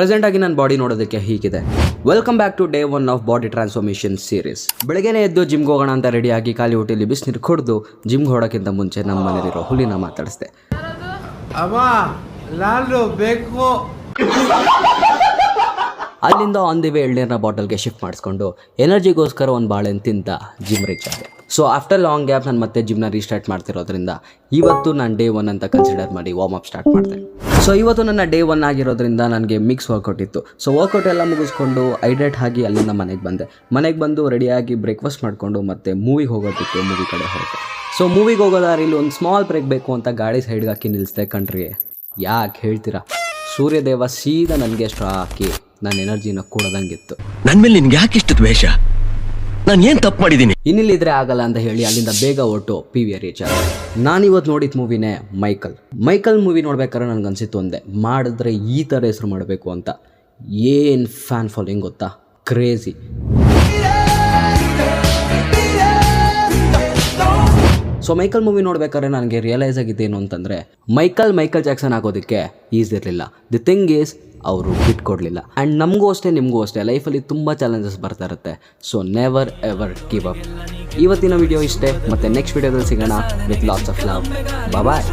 Present ಆಗಿ ನನ್ನ body ನೋಡೋದಕ್ಕೆ ಹೀಗಿದೆ. Welcome back to day 1 of body transformation series. ಬೆಳಗ್ಗೆನೇ ಎದ್ದು ಜಿಮ್ಗೆ ಹೋಗೋಣ ಅಂತ ರೆಡಿಯಾಗಿ ಖಾಲಿ ಹೊಟ್ಟೆಲಿ ಬಿಸಿನೀರು ಕುಡಿದು ಜಿಮ್ಗೆ ಹೊಡೋಕ್ಕಿಂತ ಮುಂಚೆ ನಮ್ಮ ಮನೇಲಿರೋ ಹುಲಿನ ಮಾತಾಡಿಸ್ದೆ. ಅಲ್ಲಿಂದ ಆನ್ ದಿ ವೇ ಎಳ್ನೀರಿನ ಬಾಟಲ್ಗೆ ಶಿಫ್ಟ್ ಮಾಡಿಸ್ಕೊಂಡು ಎನರ್ಜಿಗೋಸ್ಕರ ಒಂದು ಬಾಳೆಹಣ್ಣು ತಿಂತ ಜಿಮ್ ರೀಚ್ ಆದೆ. ಸೊ ಆಫ್ಟರ್ ಲಾಂಗ್ ಗ್ಯಾಪ್ ನಾನು ಮತ್ತೆ ಜಿಮ್ನ ರೀಸ್ಟಾರ್ಟ್ ಮಾಡ್ತಿರೋದ್ರಿಂದ ಇವತ್ತು ನಾನು ಡೇ 1 ಅಂತ ಕನ್ಸಿಡರ್ ಮಾಡಿ ವಾರ್ಮ್ ಅಪ್ ಸ್ಟಾರ್ಟ್ ಮಾಡಿದೆ. ಸೊ ಇವತ್ತು ನನ್ನ ಡೇ 1 ಆಗಿರೋದ್ರಿಂದ ನನಗೆ ಮಿಕ್ಸ್ ವರ್ಕೌಟ್ ಇತ್ತು. ಸೊ ವರ್ಕೌಟ್ ಎಲ್ಲ ಮುಗಿಸ್ಕೊಂಡು ಹೈಡ್ರೇಟ್ ಆಗಿ ಅಲ್ಲಿಂದ ಮನೆಗೆ ಬಂದು ರೆಡಿಯಾಗಿ ಬ್ರೇಕ್ಫಾಸ್ಟ್ ಮಾಡಿಕೊಂಡು ಮತ್ತೆ ಮೂವಿಗೆ ಹೋಗೋದಕ್ಕೆ ಮೂವಿ ಕಡೆ ಹೊರಟೆ. ಸೊ ಮೂವಿಗೆ ಹೋಗೋ ದಾರಿಲಿ ಒಂದು ಸ್ಮಾಲ್ ಬ್ರೇಕ್ ಬೇಕು ಅಂತ ಗಾಡಿ ಸೈಡ್ಗೆ ಹಾಕಿ ನಿಲ್ಲಿಸ್ದೆ ಕಣ್ರಿ. ಯಾಕೆ ಹೇಳ್ತೀರಾ, ಸೂರ್ಯದೇವ ಸೀದಾ ನನಗೆ ಅಷ್ಟು ಹಾಕಿ ನನ್ನ ಎನರ್ಜಿನ ಕೊಡೋದಂಗಿತ್ತು. ನನ್ನ ಮೇಲೆ ನಿನ್ಗೆ ಯಾಕೆ ಇಷ್ಟು ದ್ವೇಷ? ನಾನು ಏನು ತಪ್ಪು ಮಾಡಿದ್ದೀನಿ? ಇನ್ನಿಲ್ಲಿದ್ರೆ ಆಗಲ್ಲ ಅಂತ ಹೇಳಿ ಅಲ್ಲಿಂದ ಬೇಗ ಹೊರಟು PVR ರೀಚ್ ಆದ. ನಾನಿವತ್ತು ನೋಡಿದ ಮೂವಿನೇ ಮೈಕಲ್ ಮೂವಿ ನೋಡ್ಬೇಕಾದ್ರೆ ನನಗನ್ಸಿತ್ತು ಒಂದೇ, ಮಾಡಿದ್ರೆ ಈ ಥರ ಹೆಸರು ಮಾಡಬೇಕು ಅಂತ. ಏನು ಫ್ಯಾನ್ ಫಾಲೋಯಿಂಗ್ ಗೊತ್ತಾ, ಕ್ರೇಜಿ. ಸೊ ಮೈಕಲ್ ಮೂವಿ ನೋಡ್ಬೇಕಾದ್ರೆ ನನಗೆ ರಿಯಲೈಸ್ ಆಗಿದ್ದೇನು ಅಂತಂದರೆ, ಮೈಕಲ್ ಜಾಕ್ಸನ್ ಆಗೋದಕ್ಕೆ ಈಸಿ ಇರಲಿಲ್ಲ. ದಿ ಥಿಂಗ್ ಈಸ್ ಅವರು ಬಿಟ್ಕೊಡ್ಲಿಲ್ಲ. ಆ್ಯಂಡ್ ನಮಗೂ ಅಷ್ಟೇ ನಿಮಗೂ ಅಷ್ಟೇ ಲೈಫಲ್ಲಿ ತುಂಬ ಚಾಲೆಂಜಸ್ ಬರ್ತಾ ಇರುತ್ತೆ. So never ever give up. ಇವತ್ತಿನ ವಿಡಿಯೋ ಇಷ್ಟೇ, ಮತ್ತು ನೆಕ್ಸ್ಟ್ ವಿಡಿಯೋದಲ್ಲಿ ಸಿಗೋಣ with lots of love. Bye.